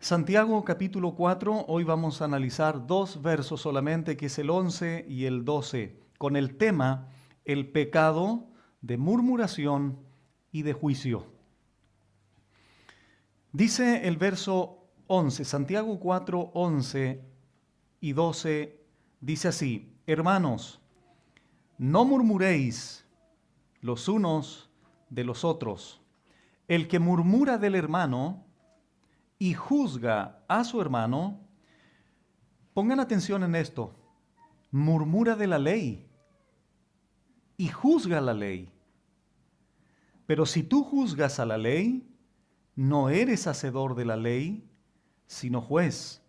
Santiago capítulo 4, hoy vamos a analizar dos versos solamente, que es el 11 y el 12, con el tema el pecado de murmuración y de juicio. Dice el verso 11, Santiago 4, 11 y 12, dice así: Hermanos, no murmuréis los unos de los otros. El que murmura del hermano y juzga a su hermano, pongan atención en esto, murmura de la ley y juzga la ley. Pero si tú juzgas a la ley, no eres hacedor de la ley, sino juez.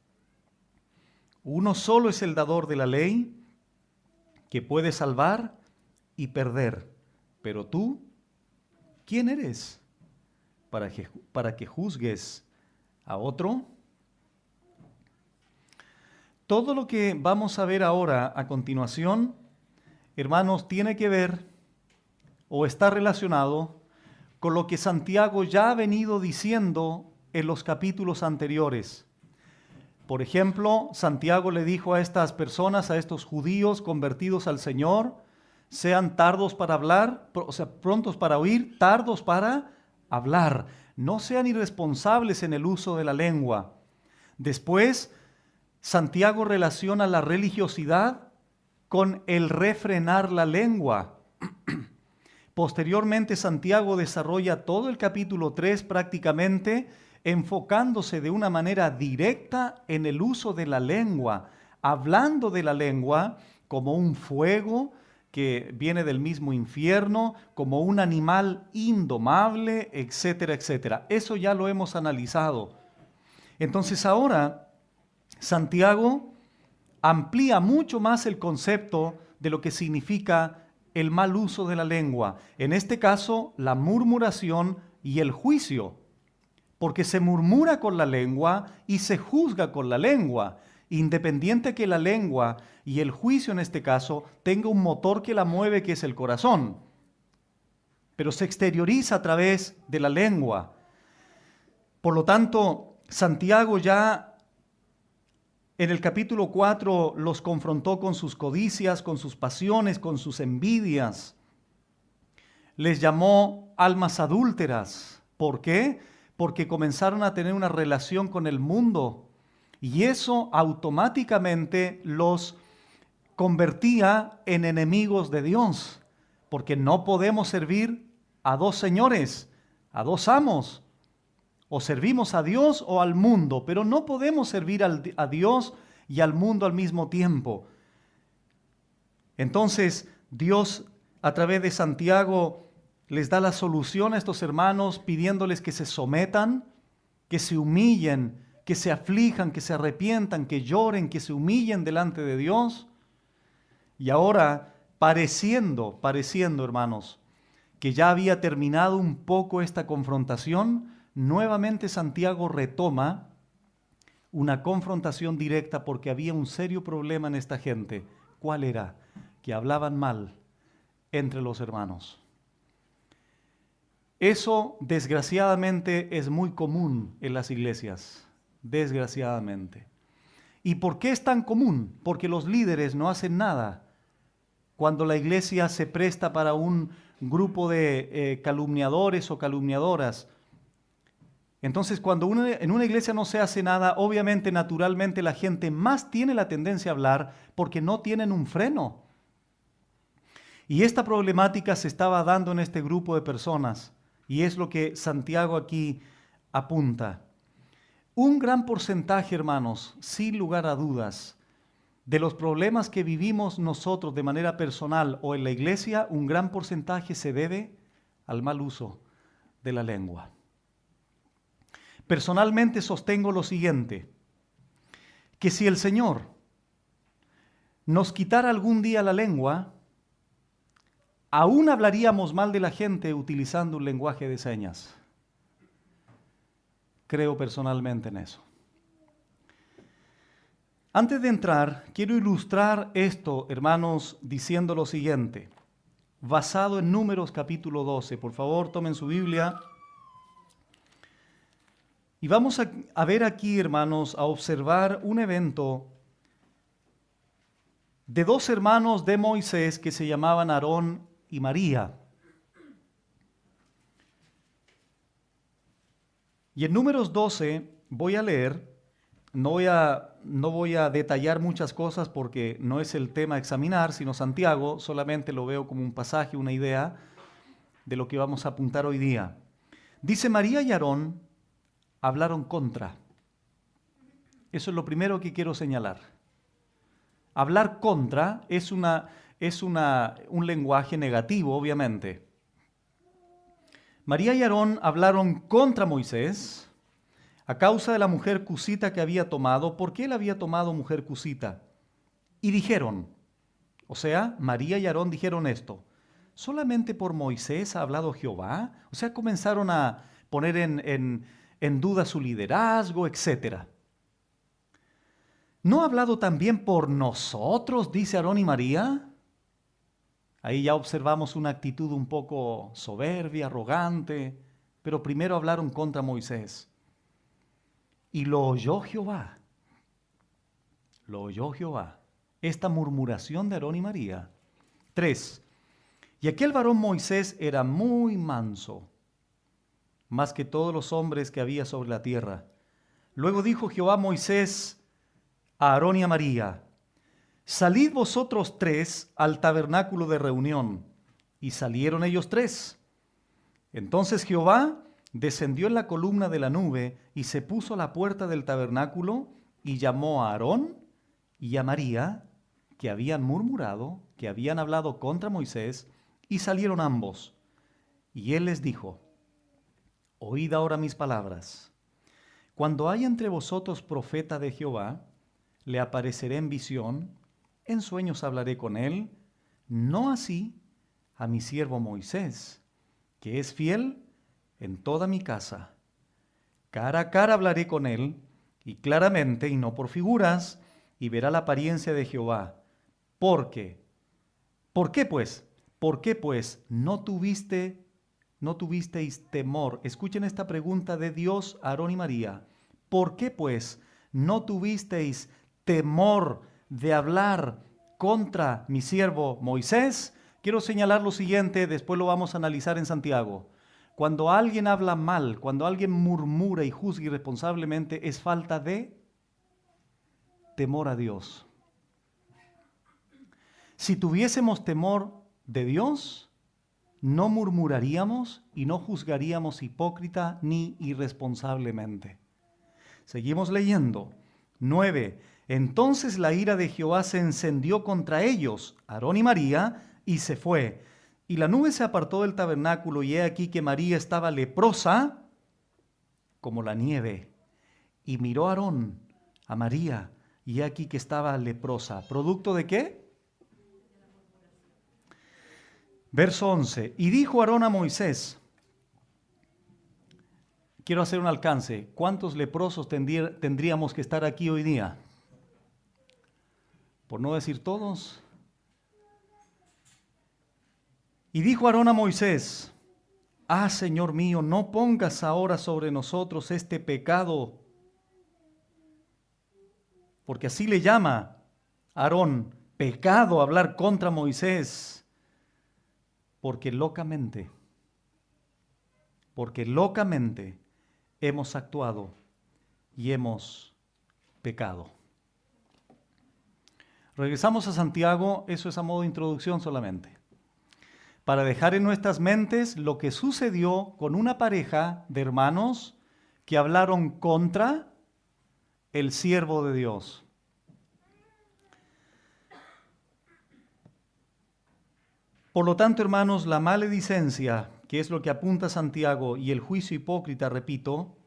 Uno solo es el dador de la ley, que puede salvar y perder. Pero tú, ¿quién eres para que juzgues a otro? Todo lo que vamos a ver ahora a continuación, hermanos, tiene que ver o está relacionado con lo que Santiago ya ha venido diciendo en los capítulos anteriores. Por ejemplo, Santiago le dijo a estas personas, a estos judíos convertidos al Señor, sean tardos para hablar, o sea, prontos para oír, tardos para hablar. No sean irresponsables en el uso de la lengua. Después, Santiago relaciona la religiosidad con el refrenar la lengua. Posteriormente, Santiago desarrolla todo el capítulo 3 prácticamente enfocándose de una manera directa en el uso de la lengua, hablando de la lengua como un fuego que viene del mismo infierno, como un animal indomable, etcétera, etcétera. Eso ya lo hemos analizado. Entonces ahora Santiago amplía mucho más el concepto de lo que significa el mal uso de la lengua. En este caso, la murmuración y el juicio, porque se murmura con la lengua y se juzga con la lengua, independiente que la lengua y el juicio en este caso tenga un motor que la mueve, que es el corazón, pero se exterioriza a través de la lengua. Por lo tanto, Santiago ya en el capítulo 4 los confrontó con sus codicias, con sus pasiones, con sus envidias. Les llamó almas adúlteras. ¿Por qué? Porque comenzaron a tener una relación con el mundo y eso automáticamente los convertía en enemigos de Dios, porque no podemos servir a dos señores, a dos amos. O servimos a Dios o al mundo, pero no podemos servir a Dios y al mundo al mismo tiempo. Entonces, Dios, a través de Santiago, les da la solución a estos hermanos, pidiéndoles que se sometan, que se humillen, que se aflijan, que se arrepientan, que lloren, que se humillen delante de Dios. Y ahora, pareciendo, hermanos, que ya había terminado un poco esta confrontación, nuevamente Santiago retoma una confrontación directa porque había un serio problema en esta gente. ¿Cuál era? Que hablaban mal entre los hermanos. Eso, desgraciadamente, es muy común en las iglesias. Desgraciadamente. ¿Y por qué es tan común? Porque los líderes no hacen nada cuando la iglesia se presta para un grupo de calumniadores o calumniadoras. Entonces, cuando en una iglesia no se hace nada, obviamente, naturalmente, la gente más tiene la tendencia a hablar porque no tienen un freno. Y esta problemática se estaba dando en este grupo de personas, y es lo que Santiago aquí apunta. Un gran porcentaje, hermanos, sin lugar a dudas, de los problemas que vivimos nosotros de manera personal o en la iglesia, un gran porcentaje se debe al mal uso de la lengua. Personalmente sostengo lo siguiente, que si el Señor nos quitara algún día la lengua, aún hablaríamos mal de la gente utilizando un lenguaje de señas. Creo personalmente en eso. Antes de entrar, quiero ilustrar esto, hermanos, diciendo lo siguiente, basado en Números capítulo 12. Por favor, tomen su Biblia. Y vamos a ver aquí, hermanos, a observar un evento de dos hermanos de Moisés que se llamaban Aarón y María. Y en Números 12 voy a leer, no voy a detallar muchas cosas porque no es el tema a examinar, sino Santiago, solamente lo veo como un pasaje, una idea de lo que vamos a apuntar hoy día. Dice: María y Aarón hablaron contra. Eso es lo primero que quiero señalar. Hablar contra es un lenguaje negativo, obviamente. María y Aarón hablaron contra Moisés a causa de la mujer cusita que había tomado. ¿Por qué él había tomado mujer cusita? Y dijeron, o sea, María y Aarón dijeron esto: ¿solamente por Moisés ha hablado Jehová? O sea, comenzaron a poner en duda su liderazgo, etc. ¿No ha hablado también por nosotros, dice Aarón y María? Ahí ya observamos una actitud un poco soberbia, arrogante, pero primero hablaron contra Moisés. Y lo oyó Jehová. Lo oyó Jehová. Esta murmuración de Aarón y María. 3. Y aquel varón Moisés era muy manso, más que todos los hombres que había sobre la tierra. Luego dijo Jehová a Moisés, a Aarón y a María: salid vosotros tres al tabernáculo de reunión. Y salieron ellos tres. Entonces Jehová descendió en la columna de la nube y se puso a la puerta del tabernáculo y llamó a Aarón y a María, que habían murmurado, que habían hablado contra Moisés, y salieron ambos. Y él les dijo: oíd ahora mis palabras. Cuando haya entre vosotros profeta de Jehová, le apareceré en visión, en sueños hablaré con él, no así a mi siervo Moisés, que es fiel en toda mi casa. Cara a cara hablaré con él, y claramente, y no por figuras, y verá la apariencia de Jehová. ¿Por qué? ¿Por qué pues? ¿Por qué pues no tuvisteis temor? Escuchen esta pregunta de Dios a Aarón y María. ¿Por qué pues no tuvisteis temor de hablar contra mi siervo Moisés? Quiero señalar lo siguiente, después lo vamos a analizar en Santiago. Cuando alguien habla mal, cuando alguien murmura y juzga irresponsablemente, es falta de temor a Dios. Si tuviésemos temor de Dios, no murmuraríamos y no juzgaríamos hipócrita ni irresponsablemente. Seguimos leyendo. 9. Entonces la ira de Jehová se encendió contra ellos, Aarón y María, y se fue. Y la nube se apartó del tabernáculo, y he aquí que María estaba leprosa como la nieve. Y miró a Aarón, a María, y he aquí que estaba leprosa. ¿Producto de qué? Verso 11. Y dijo Aarón a Moisés, quiero hacer un alcance, ¿cuántos leprosos tendríamos que estar aquí hoy día? Por no decir todos. Y dijo Aarón a Moisés, Señor mío, no pongas ahora sobre nosotros este pecado, porque así le llama Aarón, pecado hablar contra Moisés, porque locamente hemos actuado y hemos pecado. Regresamos a Santiago, eso es a modo de introducción solamente, para dejar en nuestras mentes lo que sucedió con una pareja de hermanos que hablaron contra el siervo de Dios. Por lo tanto, hermanos, la maledicencia, que es lo que apunta Santiago, y el juicio hipócrita, repito,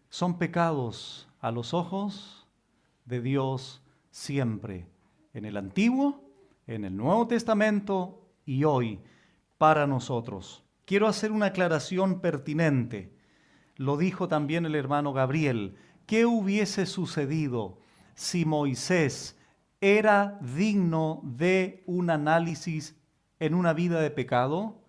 son pecados a los ojos de Dios siempre, en el Antiguo, en el Nuevo Testamento y hoy para nosotros. Quiero hacer una aclaración pertinente. Lo dijo también el hermano Gabriel. ¿Qué hubiese sucedido si Moisés era digno de un análisis en una vida de pecado?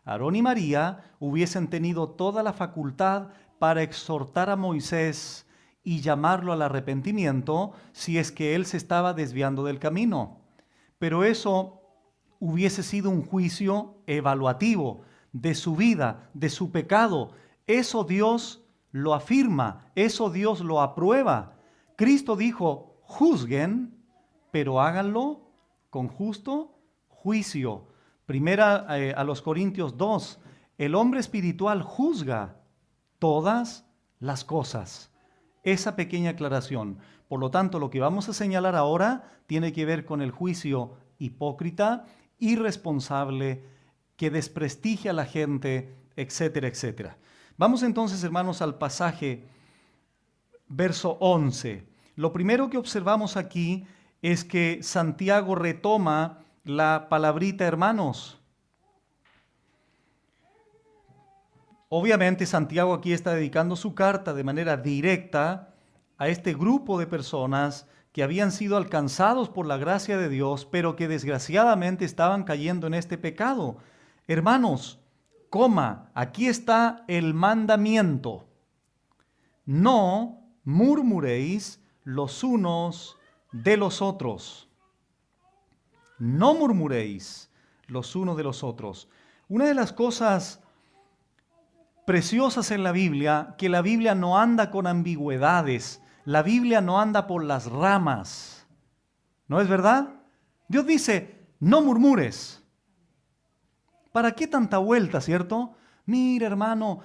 Aarón y María hubiesen tenido toda la facultad para exhortar a Moisés y llamarlo al arrepentimiento si es que él se estaba desviando del camino. Pero eso hubiese sido un juicio evaluativo de su vida, de su pecado. Eso Dios lo afirma, eso Dios lo aprueba. Cristo dijo, juzguen, pero háganlo con justo juicio. Primera a los Corintios 2, el hombre espiritual juzga todas las cosas. Esa pequeña aclaración. Por lo tanto, lo que vamos a señalar ahora tiene que ver con el juicio hipócrita, irresponsable, que desprestigia a la gente, etcétera, etcétera. Vamos entonces, hermanos, al pasaje, verso 11. Lo primero que observamos aquí es que Santiago retoma la palabrita hermanos. Obviamente Santiago aquí está dedicando su carta de manera directa a este grupo de personas que habían sido alcanzados por la gracia de Dios, pero que desgraciadamente estaban cayendo en este pecado. Hermanos, aquí está el mandamiento. No murmuréis los unos de los otros. No murmuréis los unos de los otros. Una de las cosas preciosas en la Biblia, que la Biblia no anda con ambigüedades, la Biblia no anda por las ramas. ¿No es verdad? Dios dice, no murmures. ¿Para qué tanta vuelta, cierto? Mira, hermano,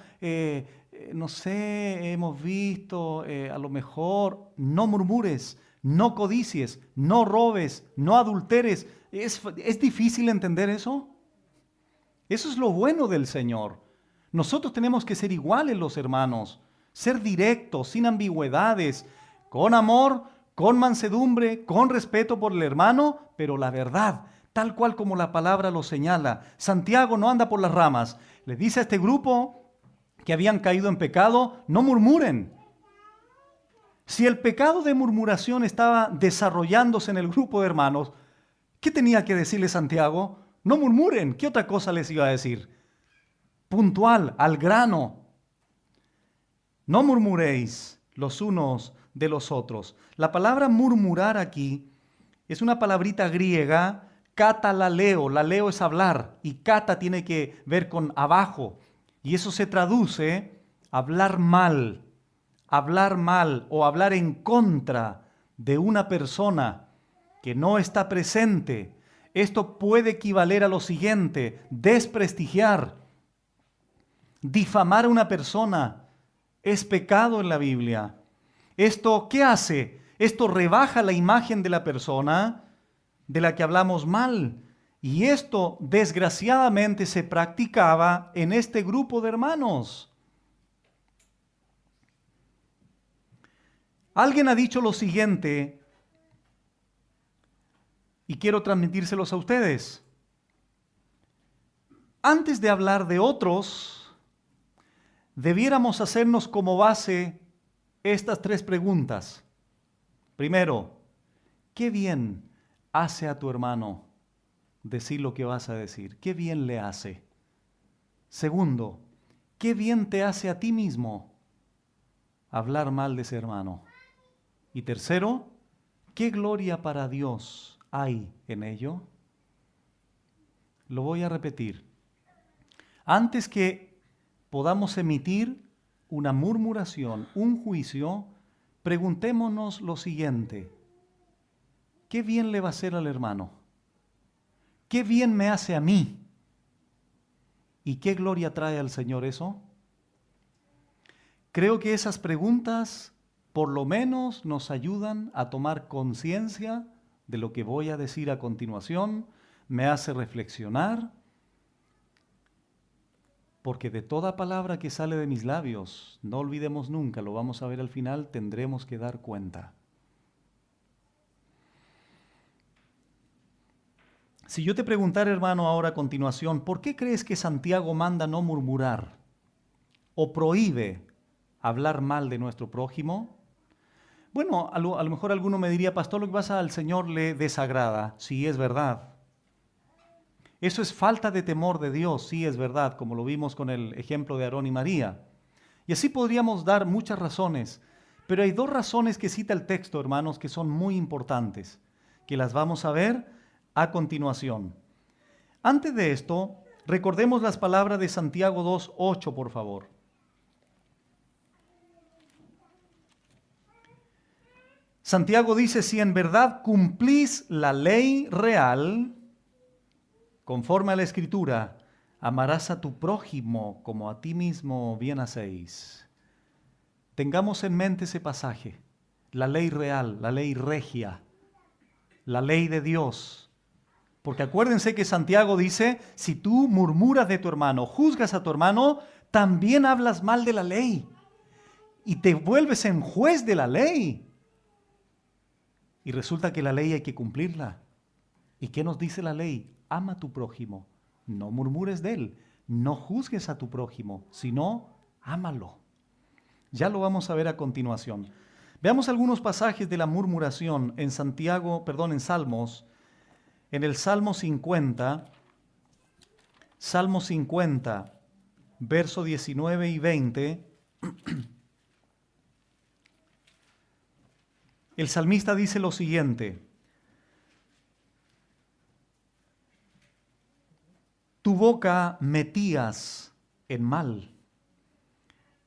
no sé, hemos visto, a lo mejor, no murmures, no codicies, no robes, no adulteres. ¿Es difícil entender eso? Eso es lo bueno del Señor. Nosotros tenemos que ser iguales los hermanos, ser directos, sin ambigüedades, con amor, con mansedumbre, con respeto por el hermano, pero la verdad, tal cual como la palabra lo señala. Santiago no anda por las ramas. Le dice a este grupo que habían caído en pecado, no murmuren. Si el pecado de murmuración estaba desarrollándose en el grupo de hermanos, ¿qué tenía que decirle Santiago? No murmuren. ¿Qué otra cosa les iba a decir? Puntual, al grano. No murmuréis los unos de los otros. La palabra murmurar aquí es una palabrita griega, katalaleo. La leo es hablar y kata tiene que ver con abajo. Y eso se traduce hablar mal o hablar en contra de una persona que no está presente. Esto puede equivaler a lo siguiente: desprestigiar, difamar a una persona. Es pecado en la Biblia. ¿Esto qué hace? Esto rebaja la imagen de la persona de la que hablamos mal. Y esto desgraciadamente se practicaba en este grupo de hermanos. Alguien ha dicho lo siguiente, y quiero transmitírselos a ustedes. Antes de hablar de otros, debiéramos hacernos como base estas tres preguntas. Primero, ¿qué bien hace a tu hermano decir lo que vas a decir? ¿Qué bien le hace? Segundo, ¿qué bien te hace a ti mismo hablar mal de ese hermano? Y tercero, ¿qué gloria para Dios hay en ello? Lo voy a repetir. Antes que podamos emitir una murmuración, un juicio, preguntémonos lo siguiente: ¿qué bien le va a hacer al hermano? ¿Qué bien me hace a mí? ¿Y qué gloria trae al Señor eso? Creo que esas preguntas por lo menos nos ayudan a tomar conciencia de lo que voy a decir a continuación, me hace reflexionar, porque de toda palabra que sale de mis labios, no olvidemos nunca, lo vamos a ver al final, tendremos que dar cuenta. Si yo te preguntara, hermano, ahora a continuación, ¿por qué crees que Santiago manda no murmurar o prohíbe hablar mal de nuestro prójimo? Bueno, a lo mejor alguno me diría, pastor, lo que pasa al Señor le desagrada. Sí, es verdad. Eso es falta de temor de Dios, sí, es verdad, como lo vimos con el ejemplo de Aarón y María. Y así podríamos dar muchas razones, pero hay dos razones que cita el texto, hermanos, que son muy importantes, que las vamos a ver a continuación. Antes de esto, recordemos las palabras de Santiago 2:8, por favor. Santiago dice, si en verdad cumplís la ley real, conforme a la Escritura, amarás a tu prójimo como a ti mismo bien hacéis. Tengamos en mente ese pasaje, la ley real, la ley regia, la ley de Dios. Porque acuérdense que Santiago dice, si tú murmuras de tu hermano, juzgas a tu hermano, también hablas mal de la ley y te vuelves en juez de la ley. Y resulta que la ley hay que cumplirla. ¿Y qué nos dice la ley? Ama a tu prójimo, no murmures de él, no juzgues a tu prójimo, sino ámalo. Ya lo vamos a ver a continuación. Veamos algunos pasajes de la murmuración en en Salmos. En el Salmo 50, verso 19 y 20, el salmista dice lo siguiente: tu boca metías en mal,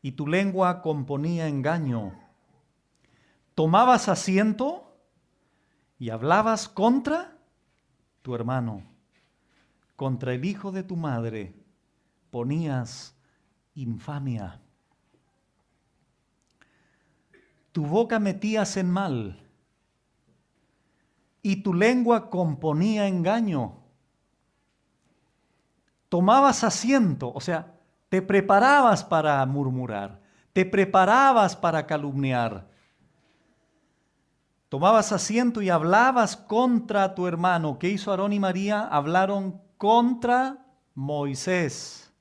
y tu lengua componía engaño. Tomabas asiento y hablabas contra tu hermano, contra el hijo de tu madre ponías infamia. Tu boca metías en mal y tu lengua componía engaño. Tomabas asiento, o sea, te preparabas para murmurar, te preparabas para calumniar. Tomabas asiento y hablabas contra tu hermano. ¿Qué hizo Aarón y María? Hablaron contra Moisés.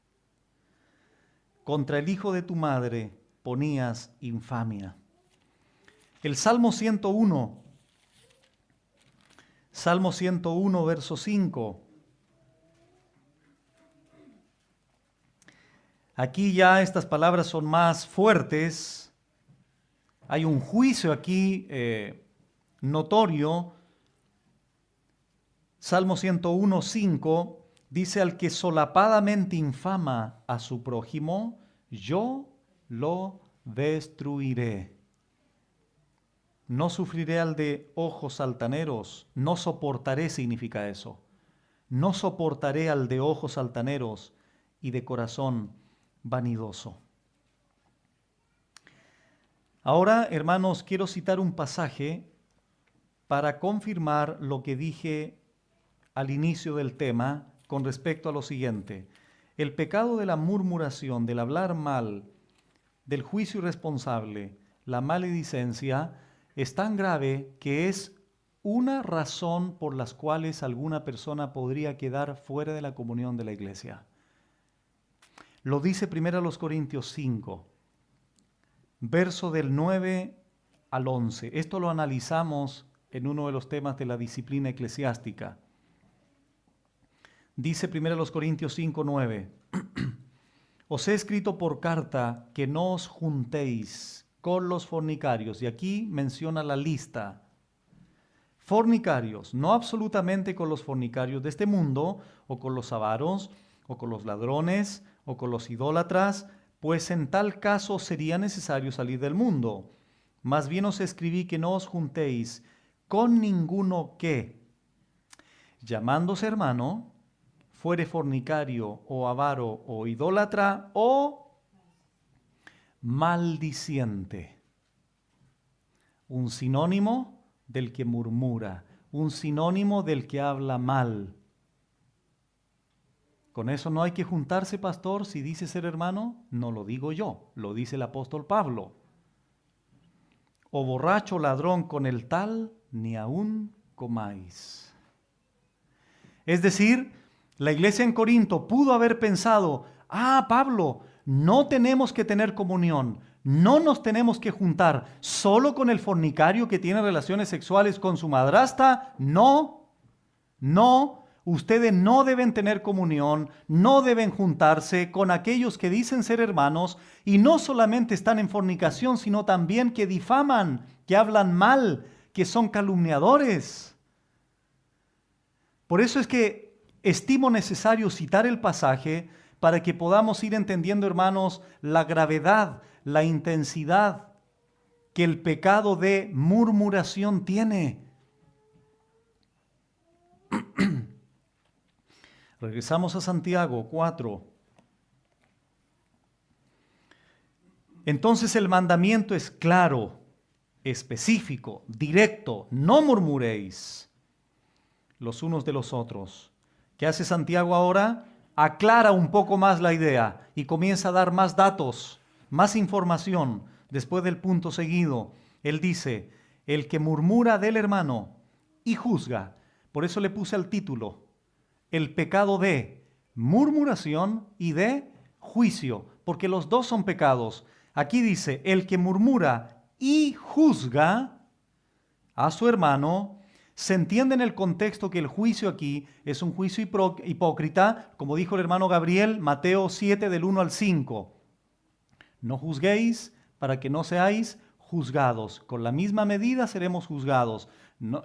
Contra el hijo de tu madre ponías infamia. El Salmo 101, verso 5. Aquí ya estas palabras son más fuertes. Hay un juicio aquí notorio. Salmo 101, 5 dice: al que solapadamente infama a su prójimo, yo lo destruiré. No sufriré al de ojos altaneros, no soportaré, significa eso. No soportaré al de ojos altaneros y de corazón vanidoso. Ahora, hermanos, quiero citar un pasaje para confirmar lo que dije al inicio del tema con respecto a lo siguiente. El pecado de la murmuración, del hablar mal, del juicio irresponsable, la maledicencia, es tan grave que es una razón por las cuales alguna persona podría quedar fuera de la comunión de la iglesia. Lo dice 1 Corintios 5, verso del 9 al 11. Esto lo analizamos en uno de los temas de la disciplina eclesiástica. Dice 1 Corintios 5, 9. Os he escrito por carta que no os juntéis con los fornicarios. Y aquí menciona la lista. Fornicarios, no absolutamente con los fornicarios de este mundo, o con los avaros, o con los ladrones, o con los idólatras, pues en tal caso sería necesario salir del mundo. Más bien os escribí que no os juntéis con ninguno que, llamándose hermano, fuere fornicario, o avaro, o idólatra, o maldiciente. Un sinónimo del que murmura, un sinónimo del que habla mal. Con eso no hay que juntarse, pastor, si dice ser hermano. No lo digo yo, lo dice el apóstol Pablo. O borracho, ladrón, con el tal, ni aun comáis. Es decir, la iglesia en Corinto pudo haber pensado: Pablo, no tenemos que tener comunión, no nos tenemos que juntar solo con el fornicario que tiene relaciones sexuales con su madrastra. No, Ustedes no deben tener comunión, no deben juntarse con aquellos que dicen ser hermanos y no solamente están en fornicación, sino también que difaman, que hablan mal, que son calumniadores. Por eso es que estimo necesario citar el pasaje para que podamos ir entendiendo, hermanos, la gravedad, la intensidad que el pecado de murmuración tiene. Regresamos a Santiago 4. Entonces el mandamiento es claro, específico, directo. No murmuréis los unos de los otros. ¿Qué hace Santiago ahora? Aclara un poco más la idea y comienza a dar más datos, más información. Después del punto seguido, él dice, el que murmura del hermano y juzga. Por eso le puse al título, el pecado de murmuración y de juicio, porque los dos son pecados. Aquí dice, el que murmura y juzga a su hermano, se entiende en el contexto que el juicio aquí es un juicio hipócrita, como dijo el hermano Gabriel, Mateo 7 del 1 al 5. No juzguéis para que no seáis juzgados. Con la misma medida seremos juzgados. No,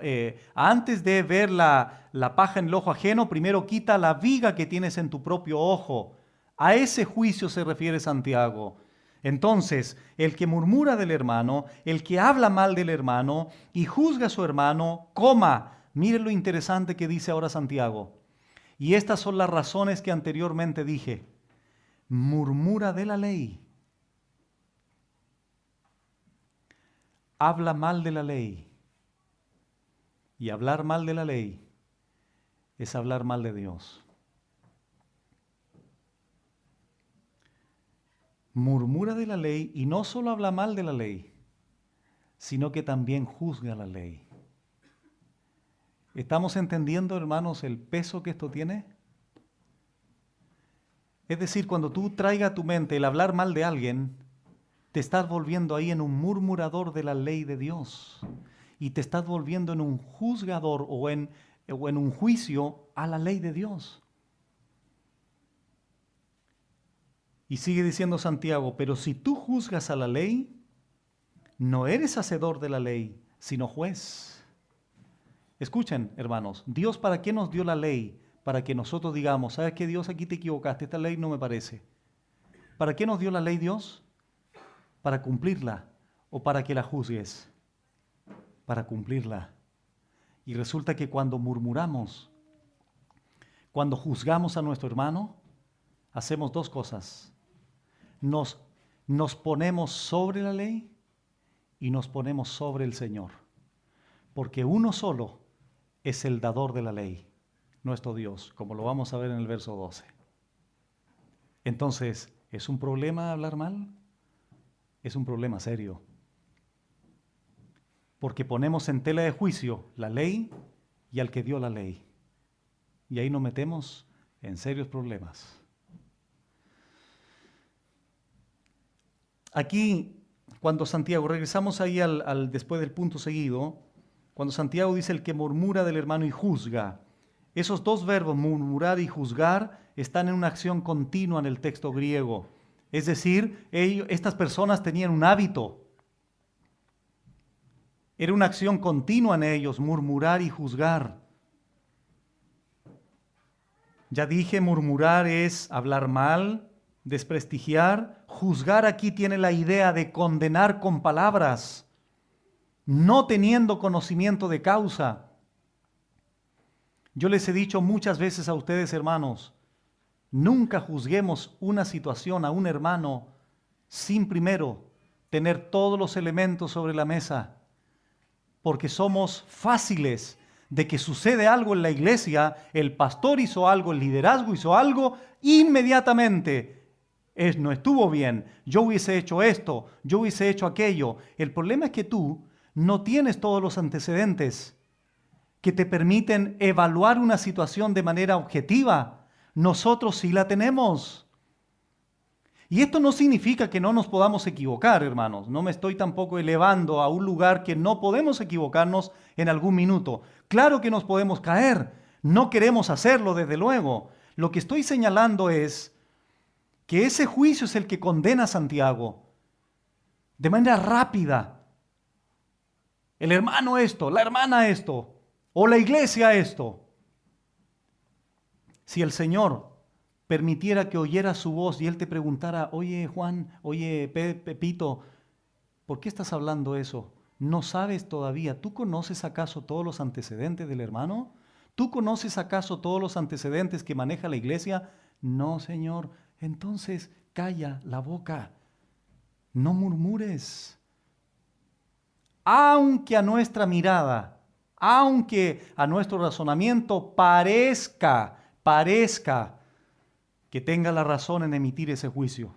antes de ver la paja en el ojo ajeno, primero quita la viga que tienes en tu propio ojo. A ese juicio se refiere Santiago. Entonces, el que murmura del hermano, el que habla mal del hermano y juzga a su hermano, coma. Miren lo interesante que dice ahora Santiago. Y estas son las razones que anteriormente dije. Murmura de la ley. Habla mal de la ley. Y hablar mal de la ley es hablar mal de Dios. Murmura de la ley y no solo habla mal de la ley, sino que también juzga la ley. ¿Estamos entendiendo, hermanos, el peso que esto tiene? Es decir, cuando tú traigas a tu mente el hablar mal de alguien, te estás volviendo ahí en un murmurador de la ley de Dios. Y te estás volviendo en un juzgador o en un juicio a la ley de Dios. Y sigue diciendo Santiago, pero si tú juzgas a la ley, no eres hacedor de la ley, sino juez. Escuchen, hermanos, Dios ¿para qué nos dio la ley? Para que nosotros digamos, ¿sabes qué, Dios? Aquí te equivocaste, esta ley no me parece. ¿Para qué nos dio la ley Dios? ¿Para cumplirla o para que la juzgues? Para cumplirla. Y resulta que cuando murmuramos, cuando juzgamos a nuestro hermano, hacemos dos cosas. Nos ponemos sobre la ley y nos ponemos sobre el Señor. Porque uno solo es el dador de la ley, nuestro Dios, como lo vamos a ver en el verso 12. Entonces, ¿es un problema hablar mal? Es un problema serio. Porque ponemos en tela de juicio la ley y al que dio la ley. Y ahí nos metemos en serios problemas. Aquí, cuando Santiago, regresamos ahí después del punto seguido, cuando Santiago dice el que murmura del hermano y juzga, esos dos verbos, murmurar y juzgar, están en una acción continua en el texto griego. Es decir, estas personas tenían un hábito. Era una acción continua en ellos, murmurar y juzgar. Ya dije, murmurar es hablar mal, desprestigiar. Juzgar aquí tiene la idea de condenar con palabras, no teniendo conocimiento de causa. Yo les he dicho muchas veces a ustedes, hermanos, nunca juzguemos una situación a un hermano sin primero tener todos los elementos sobre la mesa, porque somos fáciles de que sucede algo en la iglesia, el pastor hizo algo, el liderazgo hizo algo, inmediatamente no estuvo bien, yo hubiese hecho esto, yo hubiese hecho aquello. El problema es que tú no tienes todos los antecedentes que te permiten evaluar una situación de manera objetiva. Nosotros sí la tenemos. Y esto no significa que no nos podamos equivocar, hermanos. No me estoy tampoco elevando a un lugar que no podemos equivocarnos en algún minuto. Claro que nos podemos caer, No queremos hacerlo, desde luego. Lo que estoy señalando es que ese juicio es el que condena a Santiago de manera rápida. El hermano esto, la hermana esto, o la iglesia esto. Si el Señor permitiera que oyera su voz y Él te preguntara, oye Juan, oye Pepito, ¿por qué estás hablando eso? ¿No sabes todavía? ¿Tú conoces acaso todos los antecedentes del hermano? ¿Tú conoces acaso todos los antecedentes que maneja la iglesia? No, Señor. Entonces, calla la boca. No murmures. Aunque a nuestra mirada, aunque a nuestro razonamiento parezca que tenga la razón en emitir ese juicio.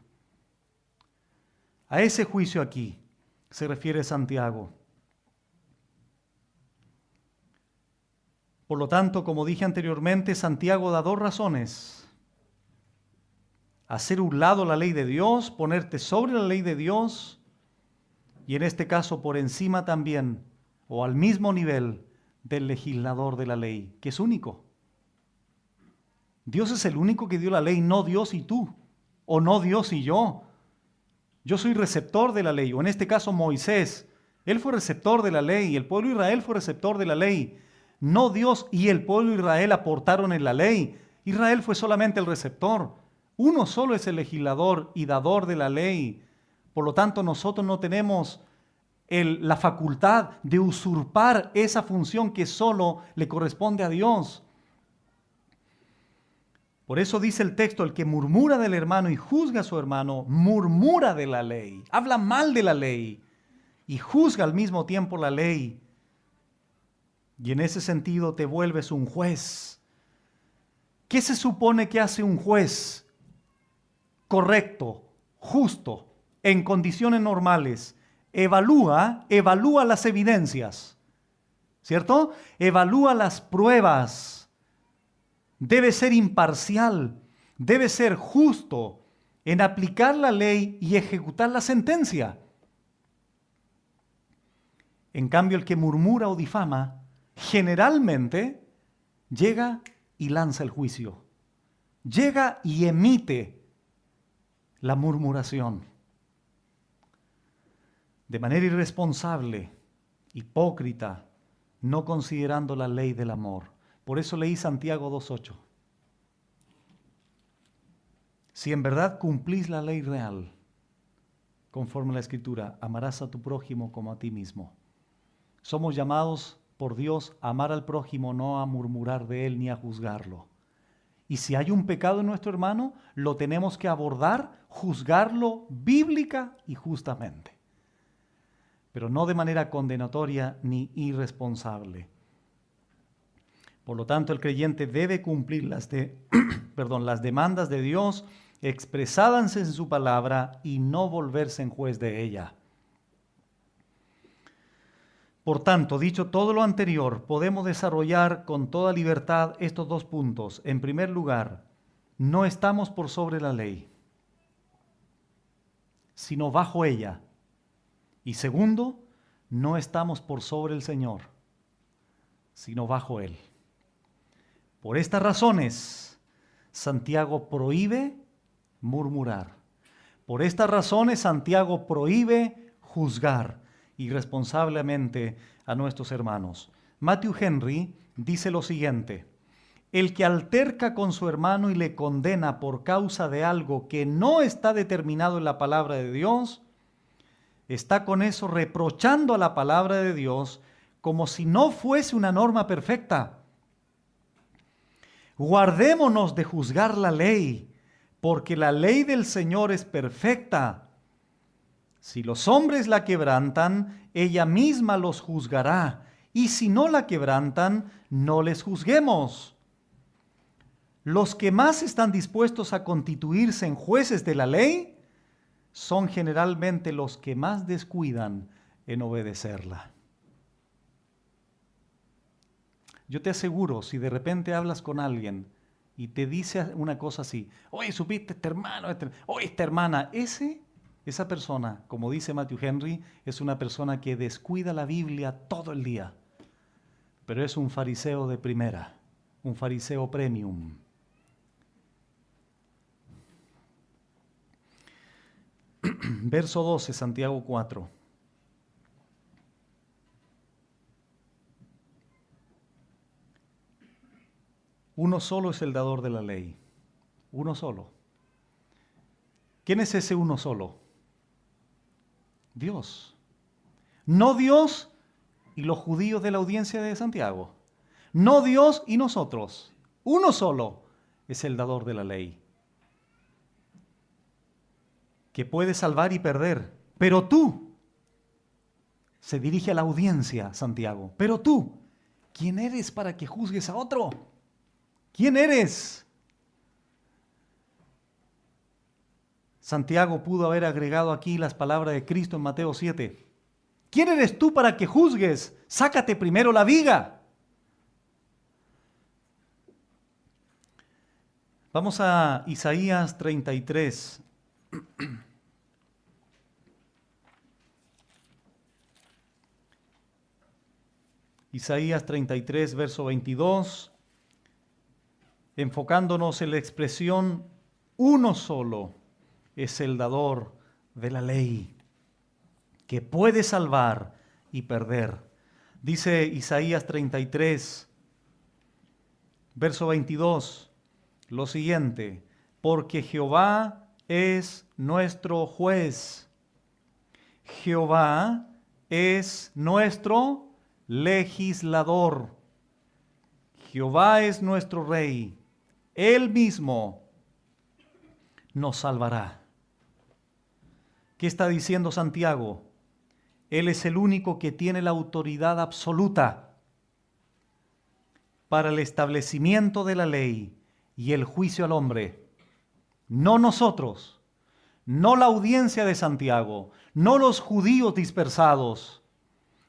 A ese juicio aquí se refiere Santiago. Por lo tanto, como dije anteriormente, Santiago da dos razones: hacer un lado la ley de Dios, ponerte sobre la ley de Dios, y en este caso por encima también, o al mismo nivel del legislador de la ley, que es único. Dios es el único que dio la ley, no Dios y tú, o no Dios y yo. Yo soy receptor de la ley, o en este caso Moisés, él fue receptor de la ley, el pueblo de Israel fue receptor de la ley. No Dios y el pueblo de Israel aportaron en la ley. Israel fue solamente el receptor. Uno solo es el legislador y dador de la ley. Por lo tanto, nosotros no tenemos la facultad de usurpar esa función que solo le corresponde a Dios. Por eso dice el texto, el que murmura del hermano y juzga a su hermano, murmura de la ley, habla mal de la ley y juzga al mismo tiempo la ley. Y en ese sentido te vuelves un juez. ¿Qué se supone que hace un juez correcto, justo, en condiciones normales? Evalúa las evidencias, ¿cierto? Evalúa las pruebas. Debe ser imparcial, debe ser justo en aplicar la ley y ejecutar la sentencia. En cambio, el que murmura o difama, generalmente llega y lanza el juicio. Llega y emite la murmuración. De manera irresponsable, hipócrita, no considerando la ley del amor. Por eso leí Santiago 2:8. Si en verdad cumplís la ley real, conforme a la Escritura, amarás a tu prójimo como a ti mismo. Somos llamados por Dios a amar al prójimo, no a murmurar de él ni a juzgarlo. Y si hay un pecado en nuestro hermano, lo tenemos que abordar, juzgarlo bíblica y justamente, pero no de manera condenatoria ni irresponsable. Por lo tanto, el creyente debe cumplir las demandas de Dios expresadas en su palabra y no volverse en juez de ella. Por tanto, dicho todo lo anterior, podemos desarrollar con toda libertad estos dos puntos. En primer lugar, no estamos por sobre la ley, sino bajo ella. Y segundo, no estamos por sobre el Señor, sino bajo Él. Por estas razones, Santiago prohíbe murmurar. Por estas razones, Santiago prohíbe juzgar irresponsablemente a nuestros hermanos. Matthew Henry dice lo siguiente: el que alterca con su hermano y le condena por causa de algo que no está determinado en la palabra de Dios, está con eso reprochando a la palabra de Dios como si no fuese una norma perfecta. Guardémonos de juzgar la ley, porque la ley del Señor es perfecta. Si los hombres la quebrantan, ella misma los juzgará, y si no la quebrantan, no les juzguemos. Los que más están dispuestos a constituirse en jueces de la ley son generalmente los que más descuidan en obedecerla. Yo te aseguro, si de repente hablas con alguien y te dice una cosa así, oye, supiste este hermano, oye, esta hermana, esa persona, como dice Matthew Henry, es una persona que descuida la Biblia todo el día, pero es un fariseo de primera, un fariseo premium. Verso 12, Santiago 4. Uno solo es el dador de la ley. Uno solo. ¿Quién es ese uno solo? Dios. No Dios y los judíos de la audiencia de Santiago. No Dios y nosotros. Uno solo es el dador de la ley, que puede salvar y perder. Pero tú, se dirige a la audiencia, Santiago, pero tú, ¿quién eres para que juzgues a otro? ¿Quién eres? Santiago pudo haber agregado aquí las palabras de Cristo en Mateo 7. ¿Quién eres tú para que juzgues? Sácate primero la viga. Vamos a Isaías 33. Isaías 33, verso 22, enfocándonos en la expresión uno solo es el dador de la ley, que puede salvar y perder. Dice Isaías 33, verso 22, lo siguiente: porque Jehová es nuestro juez, Jehová es nuestro legislador, Jehová es nuestro rey, Él mismo nos salvará. ¿Qué está diciendo Santiago? Él es el único que tiene la autoridad absoluta para el establecimiento de la ley y el juicio al hombre. No nosotros, no la audiencia de Santiago, no los judíos dispersados,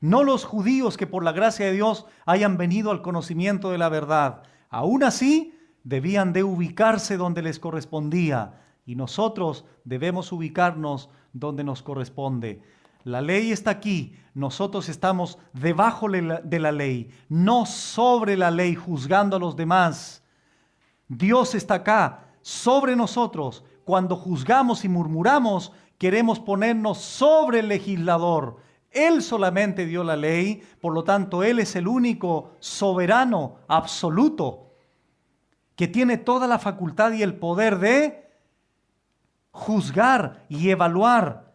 no los judíos que por la gracia de Dios hayan venido al conocimiento de la verdad. Aún así, debían de ubicarse donde les correspondía, y nosotros debemos ubicarnos donde nos corresponde. La ley está aquí, nosotros estamos debajo de la ley, no sobre la ley juzgando a los demás. Dios está acá, sobre nosotros. Cuando juzgamos y murmuramos, queremos ponernos sobre el legislador. Él solamente dio la ley, por lo tanto, Él es el único soberano absoluto que tiene toda la facultad y el poder de juzgar y evaluar.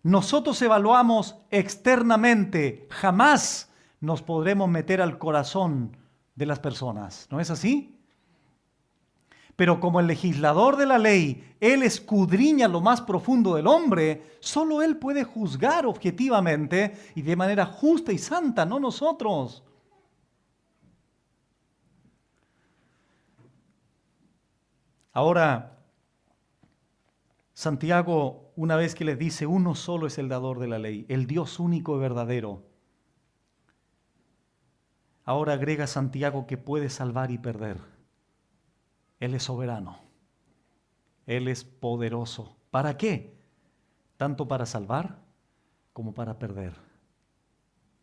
Nosotros evaluamos externamente, jamás nos podremos meter al corazón de las personas, ¿no es así? Pero como el legislador de la ley, Él escudriña lo más profundo del hombre, solo Él puede juzgar objetivamente y de manera justa y santa, no nosotros. Ahora, Santiago, una vez que les dice, uno solo es el dador de la ley, el Dios único y verdadero. Ahora agrega Santiago que puede salvar y perder. Él es soberano. Él es poderoso. ¿Para qué? Tanto para salvar como para perder.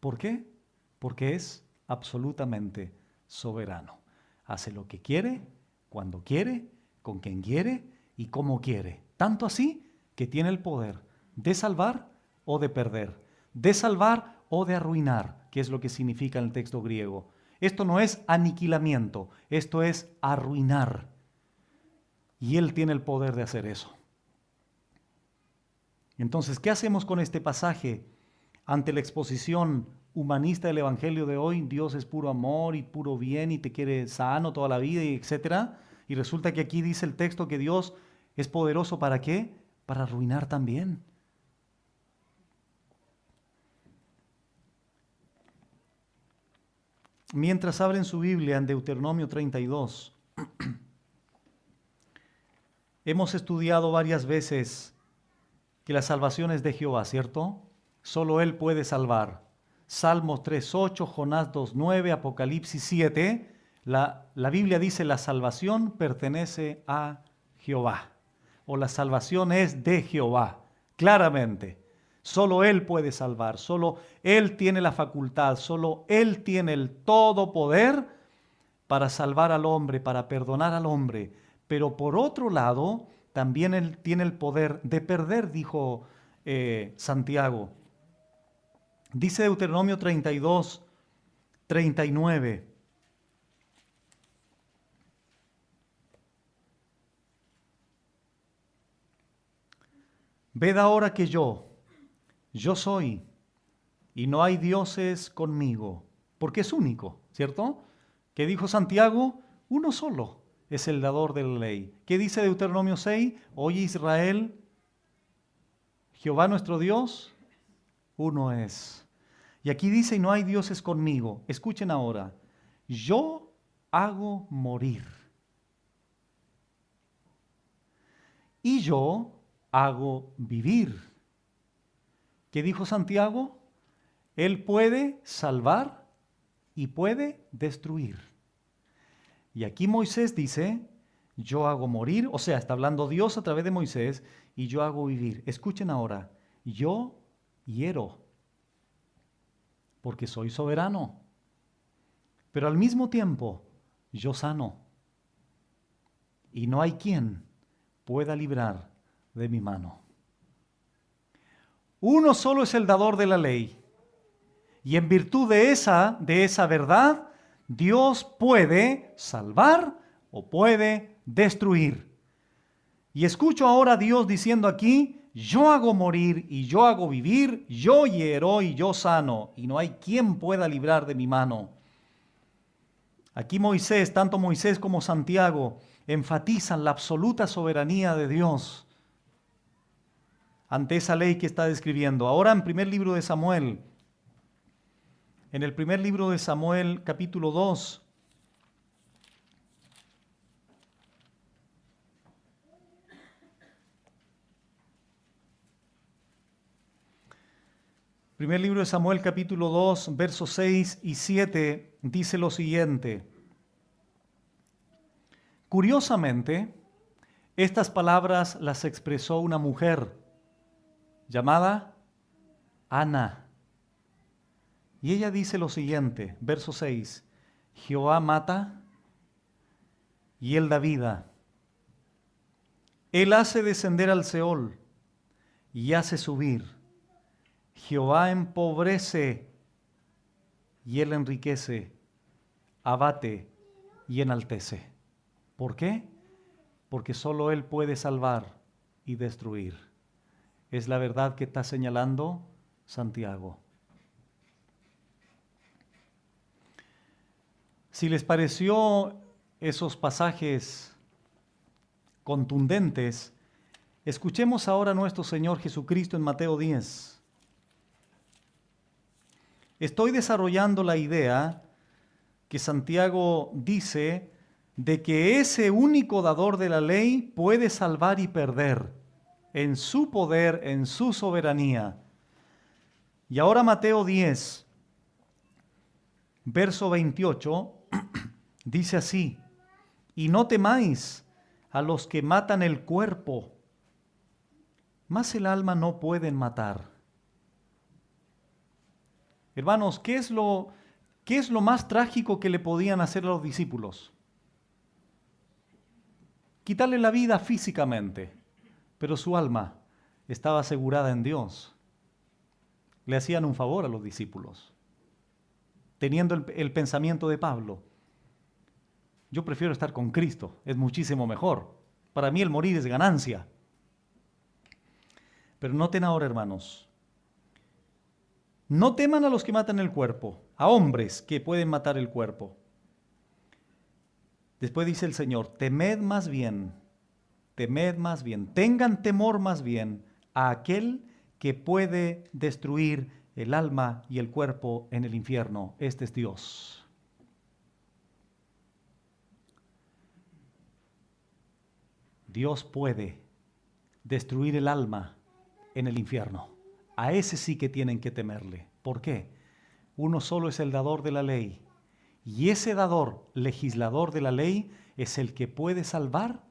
¿Por qué? Porque es absolutamente soberano. Hace lo que quiere, cuando quiere, con quien quiere y como quiere. Tanto así que tiene el poder de salvar o de perder, de salvar o de arruinar, que es lo que significa en el texto griego. Esto no es aniquilamiento, esto es arruinar. Y Él tiene el poder de hacer eso. Entonces, ¿qué hacemos con este pasaje ante la exposición humanista del Evangelio de hoy? Dios es puro amor y puro bien y te quiere sano toda la vida, y etcétera. Y resulta que aquí dice el texto que Dios es poderoso ¿para qué? Para arruinar también. Mientras abren su Biblia en Deuteronomio 32, hemos estudiado varias veces que la salvación es de Jehová, ¿cierto? Solo Él puede salvar. Salmos 3:8, Jonás 2:9, Apocalipsis 7. La Biblia dice la salvación pertenece a Jehová. O la salvación es de Jehová, claramente. Solo Él puede salvar, solo Él tiene la facultad, solo Él tiene el todo poder para salvar al hombre, para perdonar al hombre, pero por otro lado, también Él tiene el poder de perder, dijo Santiago. Dice Deuteronomio 32, 39. Ved ahora que yo soy, y no hay dioses conmigo, porque es único, ¿cierto? ¿Qué dijo Santiago? Uno solo es el dador de la ley. ¿Qué dice Deuteronomio 6? Oye Israel, Jehová nuestro Dios, uno es. Y aquí dice, y no hay dioses conmigo. Escuchen ahora, yo hago morir. Y yo hago vivir. ¿Qué dijo Santiago? Él puede salvar y puede destruir. Y aquí Moisés dice, yo hago morir, o sea, está hablando Dios a través de Moisés, y yo hago vivir. Escuchen ahora, yo hiero, porque soy soberano, pero al mismo tiempo yo sano, y no hay quien pueda librar de mi mano. Uno solo es el dador de la ley, y en virtud de esa verdad, Dios puede salvar o puede destruir. Y escucho ahora a Dios diciendo aquí, yo hago morir y yo hago vivir, yo hiero y yo sano, y no hay quien pueda librar de mi mano. Aquí Moisés, tanto Moisés como Santiago, enfatizan la absoluta soberanía de Dios ante esa ley que está describiendo. Ahora en el primer libro de Samuel, capítulo 2, primer libro de Samuel, capítulo 2, versos 6 y 7, dice lo siguiente. Curiosamente, estas palabras las expresó una mujer llamada Ana. Y ella dice lo siguiente, verso 6, Jehová mata y él da vida. Él hace descender al Seol y hace subir. Jehová empobrece y él enriquece, abate y enaltece. ¿Por qué? Porque solo él puede salvar y destruir. Es la verdad que está señalando Santiago. Si les pareció esos pasajes contundentes, escuchemos ahora a nuestro Señor Jesucristo en Mateo 10. Estoy desarrollando la idea que Santiago dice de que ese único dador de la ley puede salvar y perder en su poder, en su soberanía. Y ahora Mateo 10, verso 28, dice así, y no temáis a los que matan el cuerpo, mas el alma no pueden matar. Hermanos, ¿qué es lo más trágico que le podían hacer a los discípulos? Quitarle la vida físicamente, pero su alma estaba asegurada en Dios. Le hacían un favor a los discípulos, teniendo el pensamiento de Pablo. Yo prefiero estar con Cristo, es muchísimo mejor. Para mí el morir es ganancia. Pero noten ahora, hermanos, no teman a los que matan el cuerpo, a hombres que pueden matar el cuerpo. Después dice el Señor, temed más bien, tengan temor más bien a aquel que puede destruir el alma y el cuerpo en el infierno. Este es Dios. Dios puede destruir el alma en el infierno. A ese sí que tienen que temerle. ¿Por qué? Uno solo es el dador de la ley. Y ese dador, legislador de la ley, es el que puede salvar